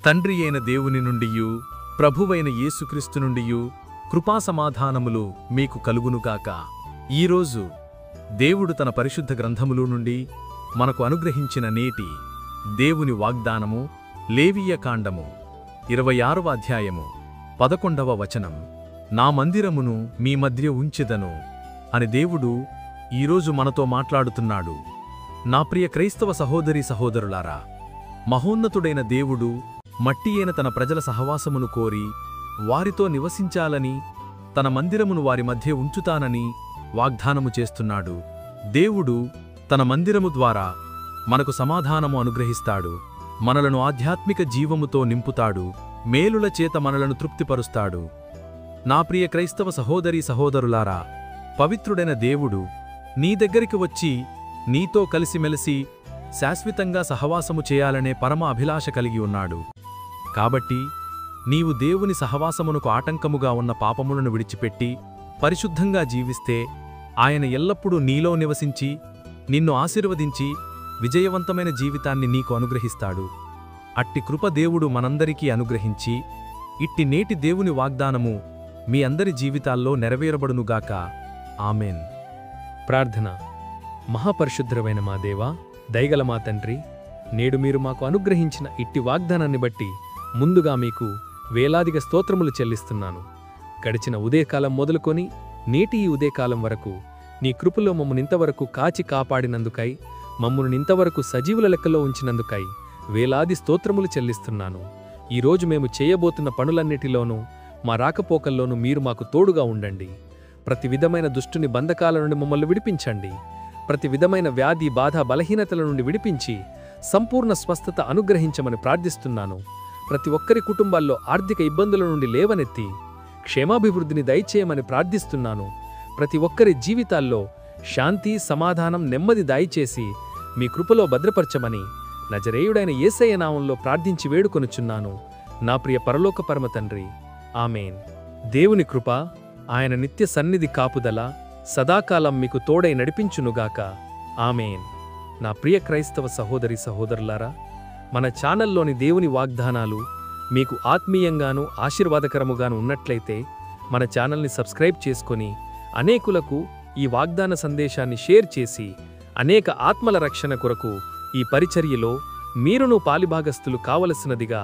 తండ్రి అయిన దేవుని నుండియు ప్రభువైన యేసుక్రీస్తు నుండియు కృపాసమాధానములు మీకు కలుగునుగాక. ఈరోజు దేవుడు తన పరిశుద్ధ గ్రంథములో నుండి మనకు అనుగ్రహించిన నేటి దేవుని వాగ్దానము లేవీయ కాండము 26వ అధ్యాయము 11వ వచనం. నా మందిరమును మీ మధ్య ఉంచెదను అని దేవుడు ఈరోజు మనతో మాట్లాడుతున్నాడు. నా ప్రియ క్రైస్తవ సహోదరీ సహోదరులారా, మహోన్నతుడైన దేవుడు మట్టి అయిన తన ప్రజల సహవాసమును కోరి వారితో నివసించాలని, తన మందిరమును వారి మధ్య ఉంచుతానని వాగ్దానము చేస్తున్నాడు. దేవుడు తన మందిరము ద్వారా మనకు సమాధానము అనుగ్రహిస్తాడు, మనలను ఆధ్యాత్మిక జీవముతో నింపుతాడు, మేలుల చేత మనలను తృప్తిపరుస్తాడు. నా ప్రియ క్రైస్తవ సహోదరీ సహోదరులారా, పవిత్రుడైన దేవుడు నీ దగ్గరికి వచ్చి నీతో కలిసిమెలిసి శాశ్వతంగా సహవాసము చేయాలనే పరమ అభిలాష కలిగి ఉన్నాడు. కాబట్టి నీవు దేవుని సహవాసమునకు ఆటంకముగా ఉన్న పాపములను విడిచిపెట్టి పరిశుద్ధంగా జీవిస్తే ఆయన ఎల్లప్పుడూ నీలో నివసించి నిన్ను ఆశీర్వదించి విజయవంతమైన జీవితాన్ని నీకు అనుగ్రహిస్తాడు. అట్టి కృప దేవుడు మనందరికీ అనుగ్రహించి ఇట్టి నేటి దేవుని వాగ్దానము మీ అందరి జీవితాల్లో నెరవేరబడునుగాక. ఆమెన్. ప్రార్థన. మహాపరిశుద్ధమైన మా దేవా, దయగల మా తండ్రి, నేడు మీరు మాకు అనుగ్రహించిన ఇట్టి వాగ్దానాన్ని బట్టి ముందుగా మీకు వేలాదిగా స్తోత్రములు చెల్లిస్తున్నాను. గడిచిన ఉదయకాలం మొదలుకొని నేటి ఈ ఉదయకాలం వరకు నీ కృపలో మమ్మల్ని ఇంతవరకు కాచి కాపాడినందుకై, మమ్మల్ని ఇంతవరకు సజీవుల లెక్కలో ఉంచినందుకై వేలాది స్తోత్రములు చెల్లిస్తున్నాను. ఈరోజు మేము చేయబోతున్న పనులన్నిటిలోనూ, మా రాకపోకల్లోనూ మీరు మాకు తోడుగా ఉండండి. ప్రతి విధమైన దుష్టుని బంధకాల నుండి మమ్మల్ని విడిపించండి. ప్రతి విధమైన వ్యాధి, బాధ, బలహీనతల నుండి విడిపించి సంపూర్ణ స్వస్థత అనుగ్రహించమని ప్రార్థిస్తున్నాను. ప్రతి ఒక్కరి కుటుంబాల్లో ఆర్థిక ఇబ్బందుల నుండి లేవనెత్తి క్షేమాభివృద్ధిని దయచేయమని ప్రార్థిస్తున్నాను. ప్రతి ఒక్కరి జీవితాల్లో శాంతి, సమాధానం, నెమ్మది దయచేసి మీ కృపలో భద్రపరచమని నజరేయుడైన యేసయ్య నామంలో ప్రార్థించి వేడుకొనుచున్నాను, నా ప్రియ పరలోక పరమ తండ్రి. ఆమేన్. దేవుని కృప, ఆయన నిత్య సన్నిధి కాపుదల సదాకాలం మీకు తోడై నడిపించునుగాక. ఆమేన్. నా ప్రియ క్రైస్తవ సహోదరి సహోదరులారా, మన ఛానల్లోని దేవుని వాగ్దానాలు మీకు ఆత్మీయంగానూ ఆశీర్వాదకరముగాను ఉన్నట్లయితే మన ఛానల్ని సబ్స్క్రైబ్ చేసుకొని అనేకులకు ఈ వాగ్దాన సందేశాన్ని షేర్ చేసి అనేక ఆత్మల రక్షణ కొరకు ఈ పరిచర్యలో మీరును పాలిభాగస్థులు కావలసినదిగా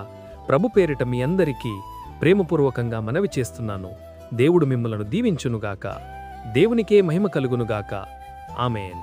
ప్రభు పేరిట మీ అందరికీ ప్రేమపూర్వకంగా మనవి చేస్తున్నాను. దేవుడు మిమ్మలను దీవించునుగాక. దేవునికే మహిమ కలుగునుగాక. ఆమేన్.